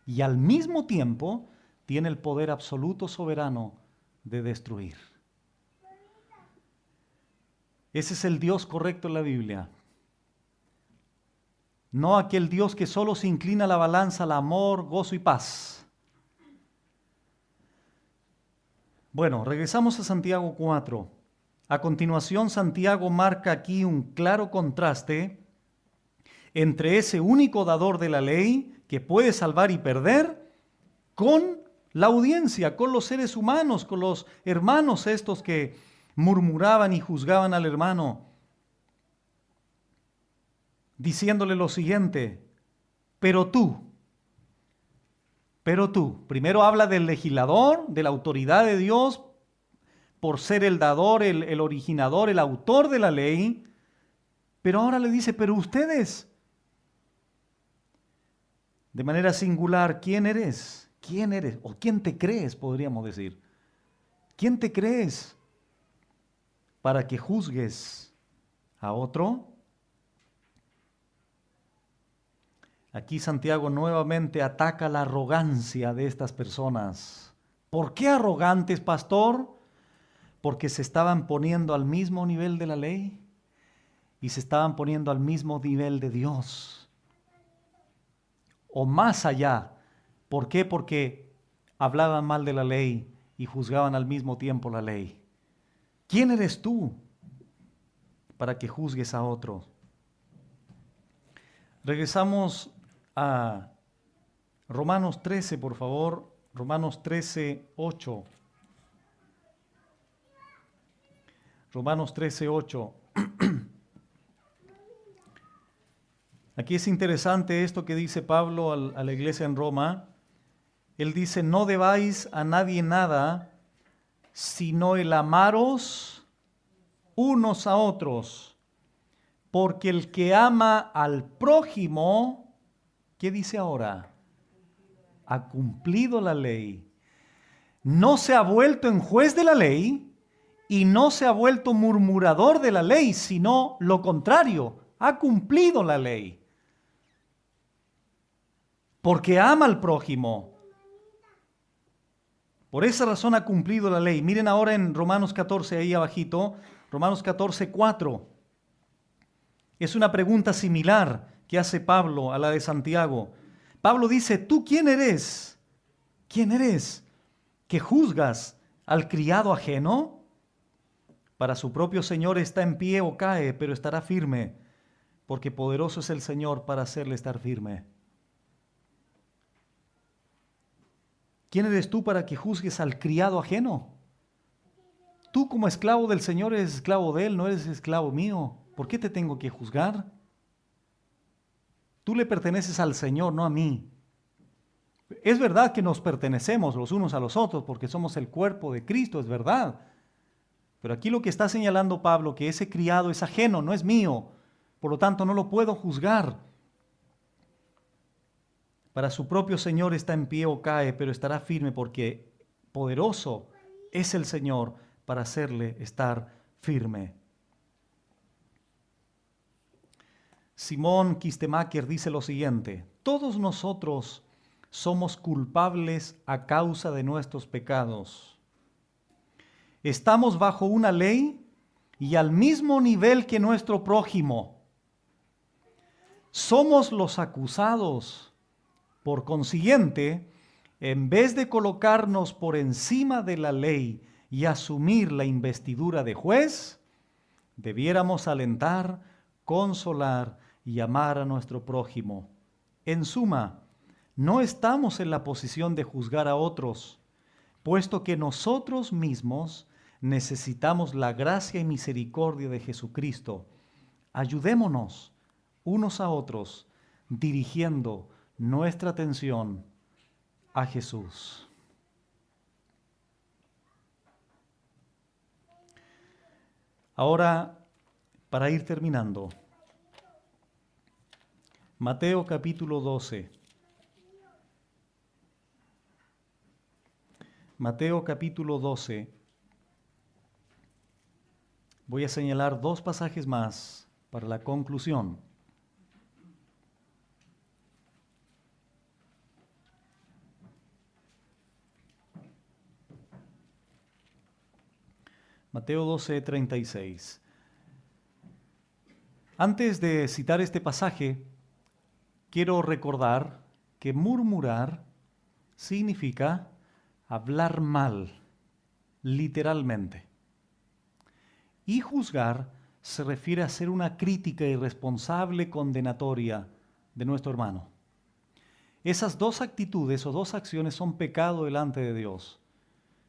y al mismo tiempo tiene el poder absoluto soberano de destruir. Ese es el Dios correcto en la Biblia. no aquel Dios que solo se inclina la balanza al amor, gozo y paz. Bueno, regresamos a Santiago 4. A continuación, Santiago marca aquí un claro contraste entre ese único dador de la ley que puede salvar y perder con la audiencia, con los seres humanos, con los hermanos estos que murmuraban y juzgaban al hermano, diciéndole lo siguiente: pero tú, primero habla del legislador, de la autoridad de Dios, por ser el dador, el originador, el autor de la ley, pero ahora le dice, pero ustedes, de manera singular, ¿quién eres? ¿Quién eres? ¿O quién te crees, podríamos decir? ¿Quién te crees para que juzgues a otro? Aquí Santiago nuevamente ataca la arrogancia de estas personas. ¿Por qué arrogantes, pastor? Porque se estaban poniendo al mismo nivel de la ley y se estaban poniendo al mismo nivel de Dios. O más allá. ¿Por qué? Porque hablaban mal de la ley y juzgaban al mismo tiempo la ley. ¿Quién eres tú para que juzgues a otro? Regresamos a Romanos 13, por favor. Romanos 13, 8. Romanos 13, 8. Aquí es interesante esto que dice Pablo a la iglesia en Roma. Él dice, no debáis a nadie nada, sino el amaros unos a otros, porque el que ama al prójimo, ¿qué dice ahora? Ha cumplido la ley. No se ha vuelto en juez de la ley y no se ha vuelto murmurador de la ley, sino lo contrario, ha cumplido la ley. Porque ama al prójimo. Por esa razón ha cumplido la ley. Miren ahora en Romanos 14, ahí abajito, Romanos 14, 4. Es una pregunta similar que hace Pablo a la de Santiago. Pablo dice, ¿tú quién eres? ¿Quién eres que juzgas al criado ajeno? Para su propio Señor está en pie o cae, pero estará firme, porque poderoso es el Señor para hacerle estar firme. ¿Quién eres tú para que juzgues al criado ajeno? Tú como esclavo del Señor eres esclavo de Él, no eres esclavo mío. ¿Por qué te tengo que juzgar? Tú le perteneces al Señor, no a mí. Es verdad que nos pertenecemos los unos a los otros porque somos el cuerpo de Cristo, es verdad. Pero aquí lo que está señalando Pablo, que ese criado es ajeno, no es mío. Por lo tanto, no lo puedo juzgar. Para su propio Señor está en pie o cae, pero estará firme porque poderoso es el Señor para hacerle estar firme. Simón Kistemaker dice lo siguiente: todos nosotros somos culpables a causa de nuestros pecados. Estamos bajo una ley y al mismo nivel que nuestro prójimo. Somos los acusados. Por consiguiente, en vez de colocarnos por encima de la ley y asumir la investidura de juez, debiéramos alentar, consolar y amar a nuestro prójimo. En suma, no estamos en la posición de juzgar a otros, puesto que nosotros mismos necesitamos la gracia y misericordia de Jesucristo. Ayudémonos unos a otros, dirigiendo nuestra atención a Jesús. Ahora, para ir terminando, Mateo capítulo 12. Mateo capítulo 12. Voy a señalar dos pasajes más para la conclusión. Mateo 12, 36. Antes de citar este pasaje, quiero recordar que murmurar significa hablar mal, literalmente. Y juzgar se refiere a hacer una crítica irresponsable, condenatoria de nuestro hermano. Esas dos actitudes o dos acciones son pecado delante de Dios.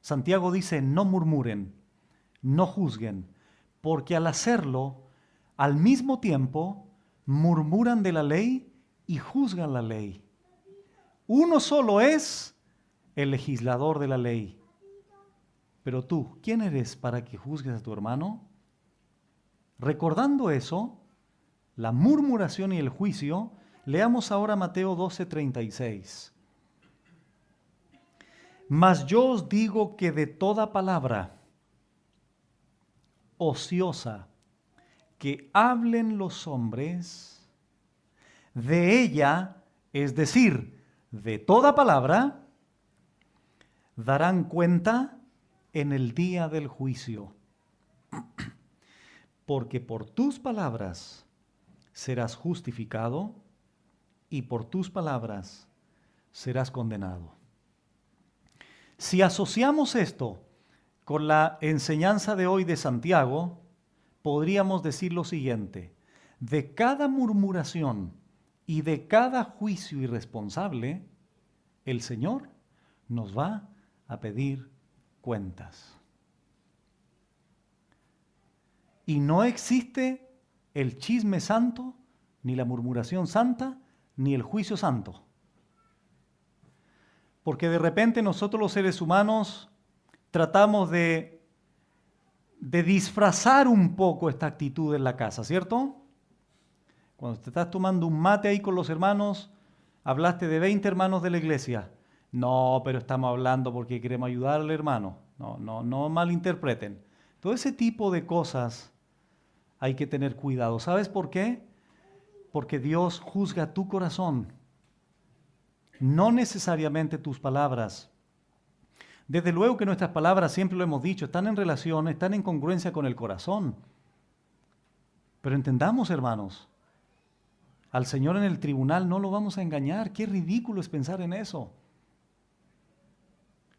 Santiago dice, no murmuren, no juzguen, porque al hacerlo, al mismo tiempo, murmuran de la ley y juzgan la ley. Uno solo es el legislador de la ley. Pero tú, ¿quién eres para que juzgues a tu hermano? Recordando eso, la murmuración y el juicio, leamos ahora Mateo 12:36. Mas yo os digo que de toda palabra ociosa que hablen los hombres, de ella, es decir, de toda palabra, darán cuenta en el día del juicio. Porque por tus palabras serás justificado y por tus palabras serás condenado. Si asociamos esto con la enseñanza de hoy de Santiago, podríamos decir lo siguiente: de cada murmuración y de cada juicio irresponsable, el Señor nos va a pedir cuentas. Y no existe el chisme santo, ni la murmuración santa, ni el juicio santo. Porque de repente nosotros los seres humanos tratamos de disfrazar un poco esta actitud en la casa, ¿cierto? Cuando te estás tomando un mate ahí con los hermanos, hablaste de 20 hermanos de la iglesia. No, pero estamos hablando porque queremos ayudar al hermano. No malinterpreten. Todo ese tipo de cosas hay que tener cuidado. ¿Sabes por qué? Porque Dios juzga tu corazón, no necesariamente tus palabras. Desde luego que nuestras palabras, siempre lo hemos dicho, están en relación, están en congruencia con el corazón. Pero entendamos, hermanos, al Señor en el tribunal no lo vamos a engañar. Qué ridículo es pensar en eso.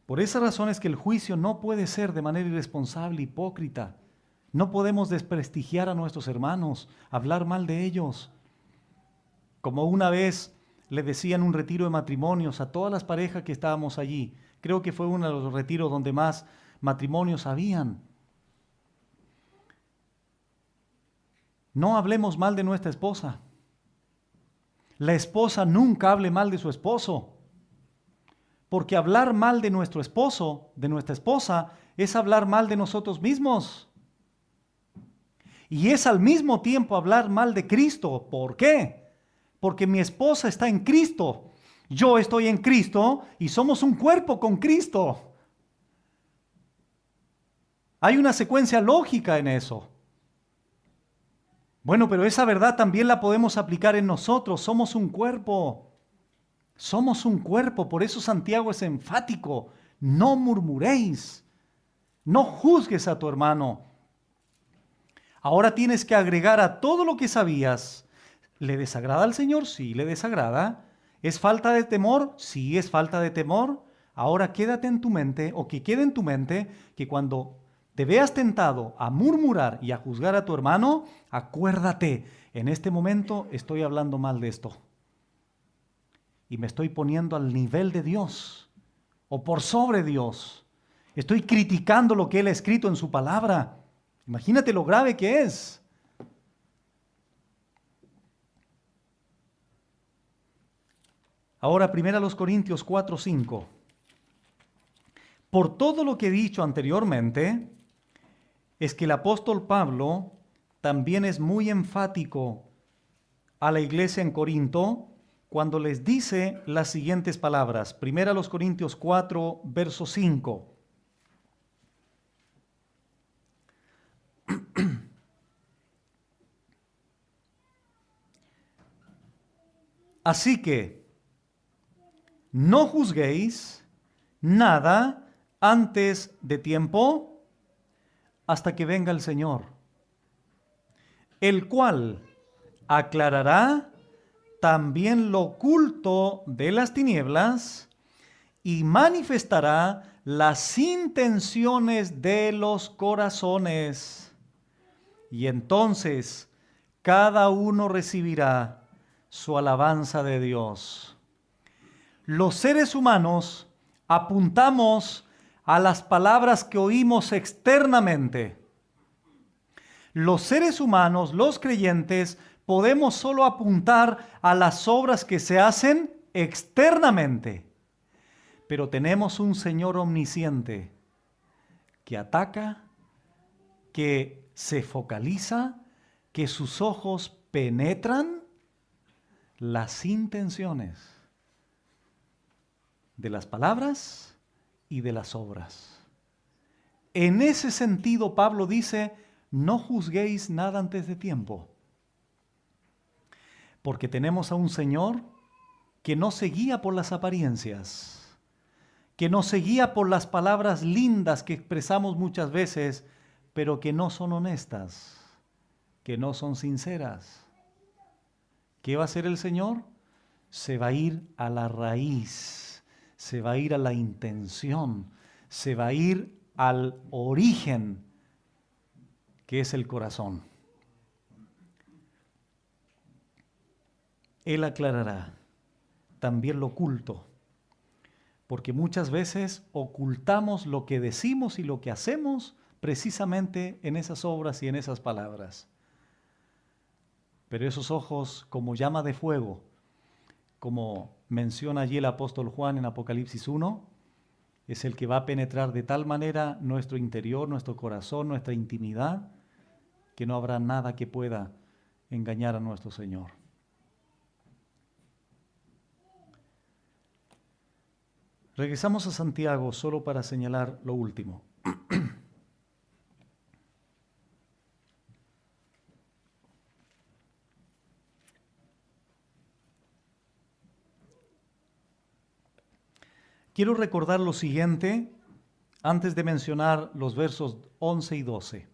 Por esa razón es que el juicio no puede ser de manera irresponsable, hipócrita. No podemos desprestigiar a nuestros hermanos, hablar mal de ellos. Como una vez le decía en un retiro de matrimonios a todas las parejas que estábamos allí, creo que fue uno de los retiros donde más matrimonios habían. No hablemos mal de nuestra esposa. La esposa nunca hable mal de su esposo. Porque hablar mal de nuestro esposo, de nuestra esposa, es hablar mal de nosotros mismos. Y es al mismo tiempo hablar mal de Cristo. ¿Por qué? Porque mi esposa está en Cristo. Yo estoy en Cristo y somos un cuerpo con Cristo. Hay una secuencia lógica en eso. Bueno, pero esa verdad también la podemos aplicar en nosotros. Somos un cuerpo. Somos un cuerpo. Por eso Santiago es enfático. No murmuréis. No juzgues a tu hermano. Ahora tienes que agregar a todo lo que sabías. ¿Le desagrada al Señor? Sí, le desagrada. ¿Es falta de temor? Sí, es falta de temor. Ahora quédate en tu mente, o que quede en tu mente, que cuando te veas tentado a murmurar y a juzgar a tu hermano, acuérdate, en este momento estoy hablando mal de esto. Y me estoy poniendo al nivel de Dios, o por sobre Dios. Estoy criticando lo que Él ha escrito en su palabra. Imagínate lo grave que es. Ahora, 1 Corintios 4:5. Por todo lo que he dicho anteriormente, es que el apóstol Pablo también es muy enfático a la iglesia en Corinto cuando les dice las siguientes palabras. 1 Corintios 4, verso 5. Así que no juzguéis nada antes de tiempo hasta que venga el Señor, el cual aclarará también lo oculto de las tinieblas y manifestará las intenciones de los corazones. Y entonces cada uno recibirá su alabanza de Dios. Los seres humanos apuntamos a las palabras que oímos externamente. Los seres humanos, los creyentes, podemos solo apuntar a las obras que se hacen externamente. Pero tenemos un Señor omnisciente que ataca, que se focaliza, que sus ojos penetran las intenciones de las palabras y de las obras. En ese sentido, Pablo dice, no juzguéis nada antes de tiempo, porque tenemos a un Señor que no se guía por las apariencias, que no se guía por las palabras lindas que expresamos muchas veces, pero que no son honestas, que no son sinceras. ¿Qué va a hacer el Señor? Se va a ir a la raíz, se va a ir a la intención, se va a ir al origen, que es el corazón. Él aclarará también lo oculto, porque muchas veces ocultamos lo que decimos y lo que hacemos precisamente en esas obras y en esas palabras. Pero esos ojos como llama de fuego, como menciona allí el apóstol Juan en Apocalipsis 1, es el que va a penetrar de tal manera nuestro interior, nuestro corazón, nuestra intimidad, que no habrá nada que pueda engañar a nuestro Señor. Regresamos a Santiago solo para señalar lo último. Quiero recordar lo siguiente antes de mencionar los versos 11 y 12.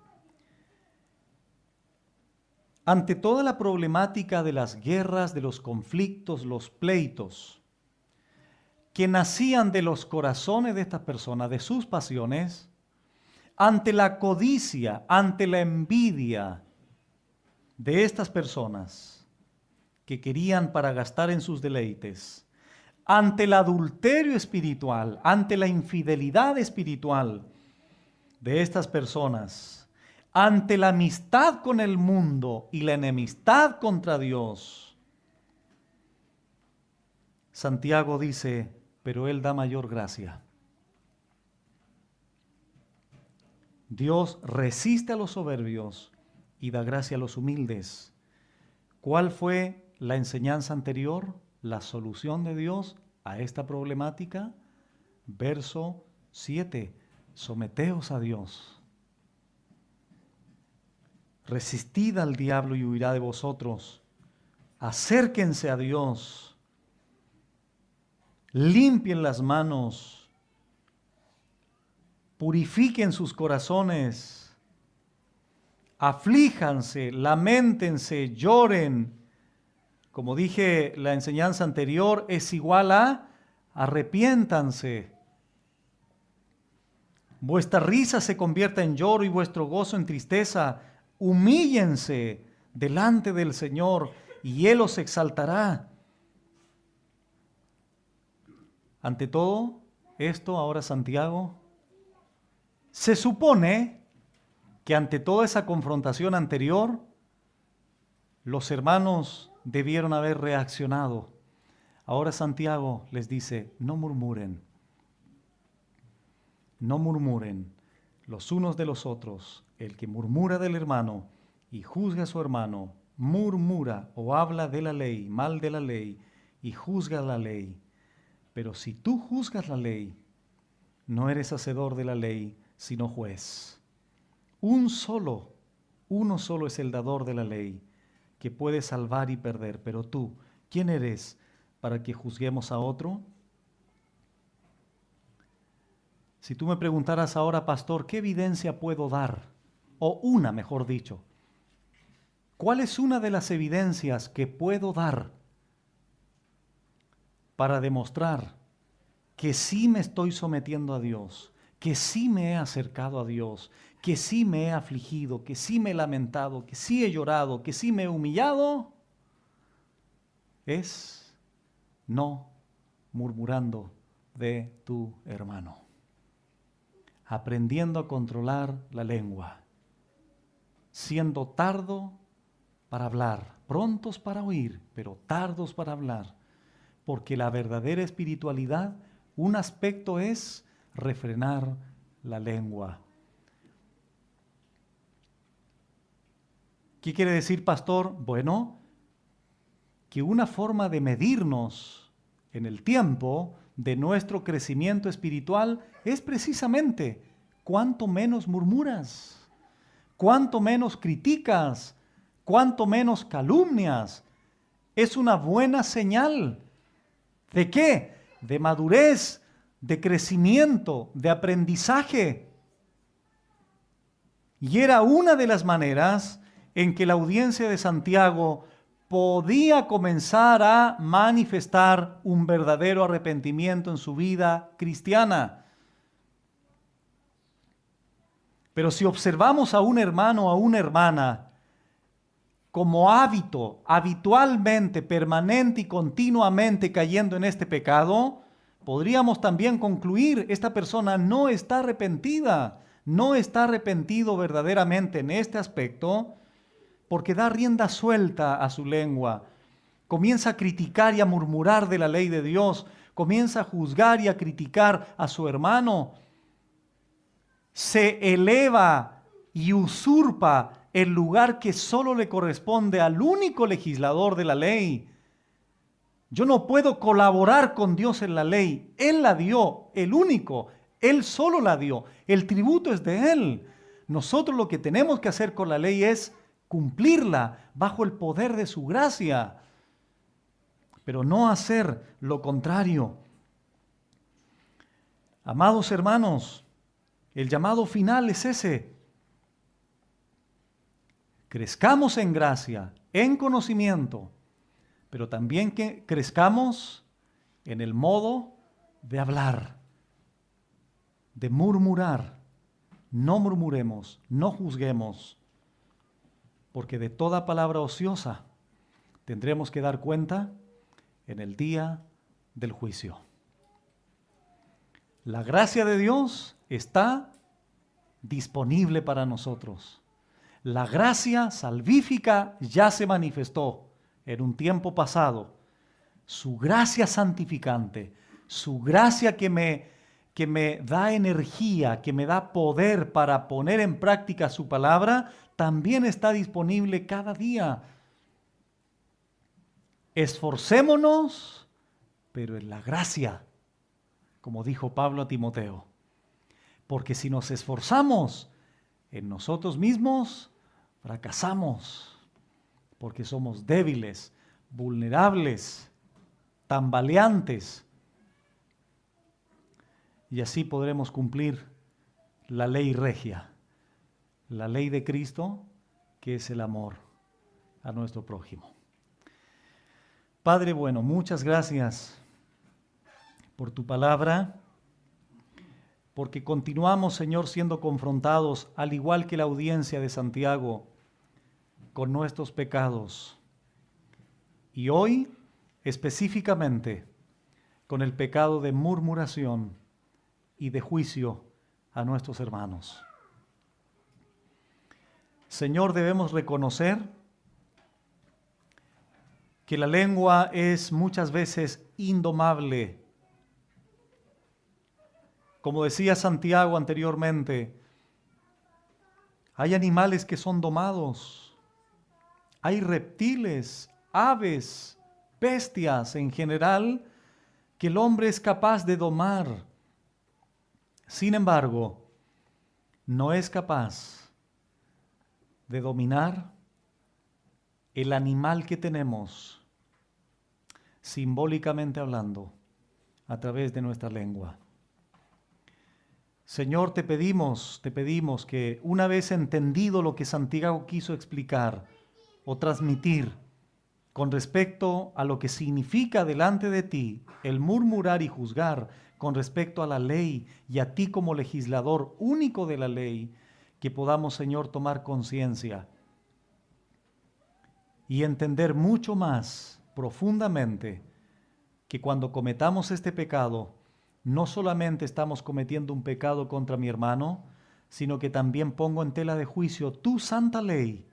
Ante toda la problemática de las guerras, de los conflictos, los pleitos, que nacían de los corazones de estas personas, de sus pasiones, ante la codicia, ante la envidia de estas personas que querían para gastar en sus deleites, ante el adulterio espiritual, ante la infidelidad espiritual de estas personas, ante la amistad con el mundo y la enemistad contra Dios, Santiago dice, pero Él da mayor gracia. Dios resiste a los soberbios y da gracia a los humildes. ¿Cuál fue la enseñanza anterior? La solución de Dios a esta problemática. Verso 7. Someteos a Dios. Resistid al diablo y huirá de vosotros. Acérquense a Dios. Limpien las manos. Purifiquen sus corazones. Aflíjanse, lamentense, lloren. Como dije, la enseñanza anterior es igual a arrepiéntanse. Vuestra risa se convierta en lloro y vuestro gozo en tristeza. Humíllense delante del Señor y Él os exaltará. Ante todo esto, ahora Santiago, se supone que ante toda esa confrontación anterior, los hermanos debieron haber reaccionado. Ahora Santiago les dice, no murmuren los unos de los otros. El que murmura del hermano y juzga a su hermano, murmura o habla de la ley, mal de la ley, y juzga la ley. Pero si tú juzgas la ley, no eres hacedor de la ley, sino juez. Uno solo es el dador de la ley, que puede salvar y perder. Pero tú, ¿quién eres para que juzguemos a otro? Si tú me preguntaras ahora, pastor, ¿qué evidencia puedo dar? O una, mejor dicho. ¿Cuál es una de las evidencias que puedo dar para demostrar que sí me estoy sometiendo a Dios, que sí me he acercado a Dios, que sí me he afligido, que sí me he lamentado, que sí he llorado, que sí me he humillado, es no murmurando de tu hermano, aprendiendo a controlar la lengua, siendo tardo para hablar, prontos para oír, pero tardos para hablar, porque la verdadera espiritualidad, un aspecto es refrenar la lengua. ¿Qué quiere decir, pastor? Bueno, que una forma de medirnos en el tiempo de nuestro crecimiento espiritual es precisamente cuánto menos murmuras, cuánto menos criticas, cuánto menos calumnias. Es una buena señal. ¿De qué? De madurez, de crecimiento, de aprendizaje. Y era una de las maneras en que la audiencia de Santiago podía comenzar a manifestar un verdadero arrepentimiento en su vida cristiana. Pero si observamos a un hermano o a una hermana como hábito, habitualmente, permanente y continuamente cayendo en este pecado, podríamos también concluir, esta persona no está arrepentida, no está arrepentido verdaderamente en este aspecto, porque da rienda suelta a su lengua, comienza a criticar y a murmurar de la ley de Dios, comienza a juzgar y a criticar a su hermano, se eleva y usurpa el lugar que solo le corresponde al único legislador de la ley. Yo no puedo colaborar con Dios en la ley. Él la dio, el único. Él solo la dio. El tributo es de Él. Nosotros lo que tenemos que hacer con la ley es cumplirla bajo el poder de su gracia, pero no hacer lo contrario. Amados hermanos, el llamado final es ese. Crezcamos en gracia, en conocimiento, pero también que crezcamos en el modo de hablar, de murmurar. No murmuremos, no juzguemos, porque de toda palabra ociosa tendremos que dar cuenta en el día del juicio. La gracia de Dios está disponible para nosotros. La gracia salvífica ya se manifestó en un tiempo pasado. Su gracia santificante, su gracia que me da energía, que me da poder para poner en práctica su palabra, también está disponible cada día. Esforcémonos, pero en la gracia, como dijo Pablo a Timoteo. Porque si nos esforzamos en nosotros mismos, fracasamos. Porque somos débiles, vulnerables, tambaleantes. Y así podremos cumplir la ley regia, la ley de Cristo, que es el amor a nuestro prójimo. Padre bueno, muchas gracias por tu palabra, porque continuamos, Señor, siendo confrontados, al igual que la audiencia de Santiago, con nuestros pecados. Y hoy, específicamente, con el pecado de murmuración y de juicio a nuestros hermanos. Señor, debemos reconocer que la lengua es muchas veces indomable. Como decía Santiago anteriormente, hay animales que son domados, hay reptiles, aves, bestias en general, que el hombre es capaz de domar. Sin embargo, no es capaz de dominar el animal que tenemos, simbólicamente hablando, a través de nuestra lengua. Señor, te pedimos que una vez entendido lo que Santiago quiso explicar o transmitir, con respecto a lo que significa delante de ti el murmurar y juzgar con respecto a la ley y a ti como legislador único de la ley, que podamos, Señor, tomar conciencia y entender mucho más profundamente que cuando cometamos este pecado, no solamente estamos cometiendo un pecado contra mi hermano, sino que también pongo en tela de juicio tu santa ley.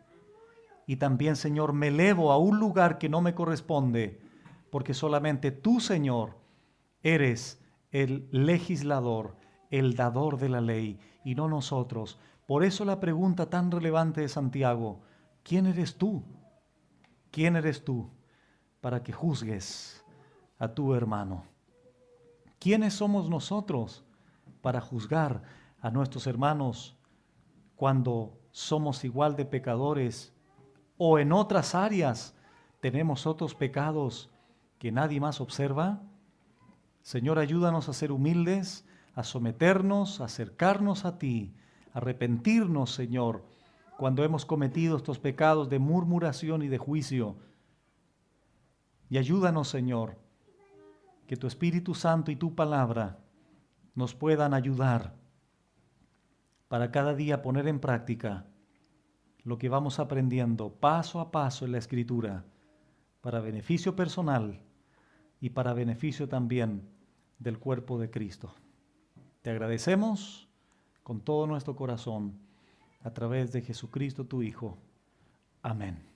Y también, Señor, me elevo a un lugar que no me corresponde, porque solamente tú, Señor, eres el legislador, el dador de la ley, y no nosotros. Por eso la pregunta tan relevante de Santiago: ¿quién eres tú? ¿Quién eres tú para que juzgues a tu hermano? ¿Quiénes somos nosotros para juzgar a nuestros hermanos cuando somos igual de pecadores o en otras áreas tenemos otros pecados que nadie más observa? Señor, ayúdanos a ser humildes, a someternos, a acercarnos a ti, a arrepentirnos, Señor, cuando hemos cometido estos pecados de murmuración y de juicio. Y ayúdanos, Señor, que tu Espíritu Santo y tu palabra nos puedan ayudar para cada día poner en práctica lo que vamos aprendiendo paso a paso en la Escritura, para beneficio personal y para beneficio también del cuerpo de Cristo. Te agradecemos con todo nuestro corazón a través de Jesucristo tu Hijo. Amén.